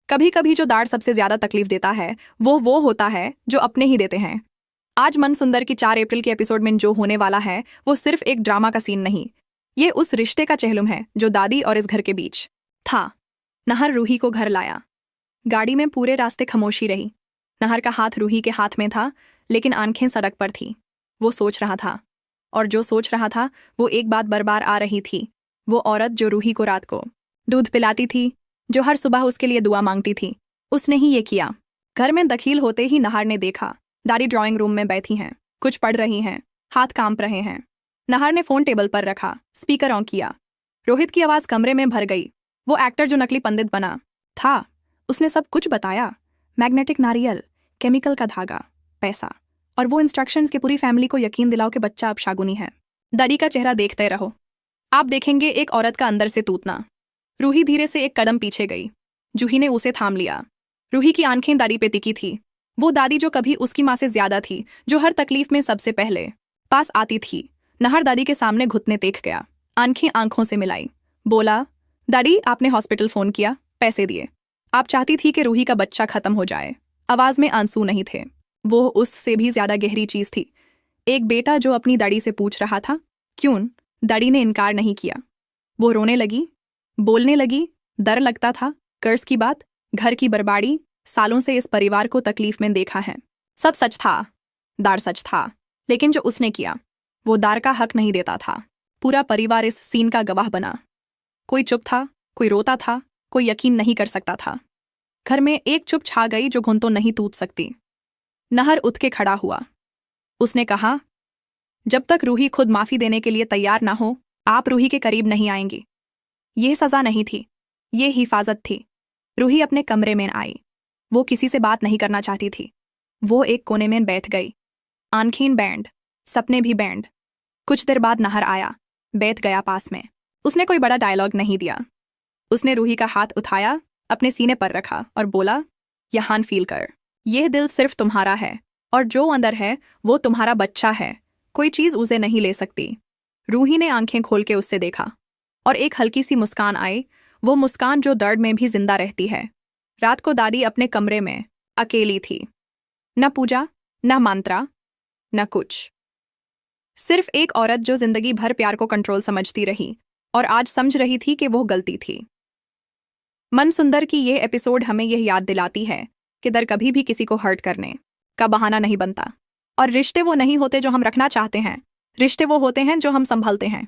कभी कभी जो दार सबसे ज्यादा तकलीफ देता है वो होता है जो अपने ही देते हैं। आज मन सुंदर की 4 अप्रैल के एपिसोड में जो होने वाला है वो सिर्फ एक ड्रामा का सीन नहीं, ये उस रिश्ते का चहलुम है जो दादी और इस घर के बीच था। नहर रूही को घर लाया। गाड़ी में पूरे रास्ते खामोशी रही। नहर का हाथ रूही के हाथ में था, लेकिन आंखें सड़क पर थी। वो सोच रहा था, और जो सोच रहा था वो एक बात बार-बार आ रही थी। वो औरत जो रूही को रात को दूध पिलाती थी, जो हर सुबह उसके लिए दुआ मांगती थी, उसने ही ये किया। घर में दखील होते ही नहर ने देखा दादी ड्राइंग रूम में बैठी हैं, कुछ पढ़ रही हैं, हाथ कांप रहे हैं। नहर ने फोन टेबल पर रखा, स्पीकर ऑन किया। रोहित की आवाज कमरे में भर गई। वो एक्टर जो नकली पंडित बना था, उसने सब कुछ बताया। मैग्नेटिक नारियल, केमिकल का धागा, पैसा, और वो इंस्ट्रक्शंस के पूरी फैमिली को यकीन दिलाओ कि बच्चा अब शागुनी है। दादी का चेहरा देखते रहो, आप देखेंगे एक औरत का अंदर से टूटना। रूही धीरे से एक कदम पीछे गई। जूही ने उसे थाम लिया। रूही की आंखें दादी पे टिकी थी। वो दादी जो कभी उसकी माँ से ज्यादा थी, जो हर तकलीफ में सबसे पहले पास आती थी। नहर दादी के सामने घुटने टेक गया, आंखें आंखों से मिलाई। बोला, दादी आपने हॉस्पिटल फोन किया, पैसे दिए। आप चाहती थी कि रूही का बच्चा खत्म हो जाए। आवाज में आंसू नहीं थे, वो उससे भी ज्यादा गहरी चीज थी। एक बेटा जो अपनी दादी से पूछ रहा था क्यों। दादी ने इनकार नहीं किया। वो रोने लगी, बोलने लगी। डर लगता था, कर्ज की बात, घर की बर्बादी, सालों से इस परिवार को तकलीफ में देखा है। सब सच था, दार सच था, लेकिन जो उसने किया वो दार का हक नहीं देता था। पूरा परिवार इस सीन का गवाह बना। कोई चुप था, कोई रोता था, कोई यकीन नहीं कर सकता था। घर में एक चुप छा गई जो घुन तो नहीं टूट सकती। नहर उठ के खड़ा हुआ। उसने कहा, जब तक रूही खुद माफी देने के लिए तैयार ना हो, आप रूही के करीब नहीं आएंगी। ये सजा नहीं थी, ये हिफाजत थी। रूही अपने कमरे में आई। वो किसी से बात नहीं करना चाहती थी। वो एक कोने में बैठ गई, आंखें बैंड, सपने भी बैंड। कुछ देर बाद नहर आया, बैठ गया पास में। उसने कोई बड़ा डायलॉग नहीं दिया। उसने रूही का हाथ उठाया, अपने सीने पर रखा और बोला, यहाँ फील कर, यह दिल सिर्फ तुम्हारा है, और जो अंदर है वो तुम्हारा बच्चा है। कोई चीज उसे नहीं ले सकती। रूही ने आंखें खोल के उससे देखा, और एक हल्की सी मुस्कान आई, वो मुस्कान जो दर्द में भी जिंदा रहती है। रात को दादी अपने कमरे में अकेली थी। न पूजा, न मंत्रा, न कुछ। सिर्फ एक औरत जो जिंदगी भर प्यार को कंट्रोल समझती रही, और आज समझ रही थी कि वो गलती थी। मन सुंदर की ये एपिसोड हमें यह याद दिलाती है कि दर कभी भी किसी को हर्ट करने का बहाना नहीं बनता। और रिश्ते वो नहीं होते जो हम रखना चाहते हैं, रिश्ते वो होते हैं जो हम संभालते हैं।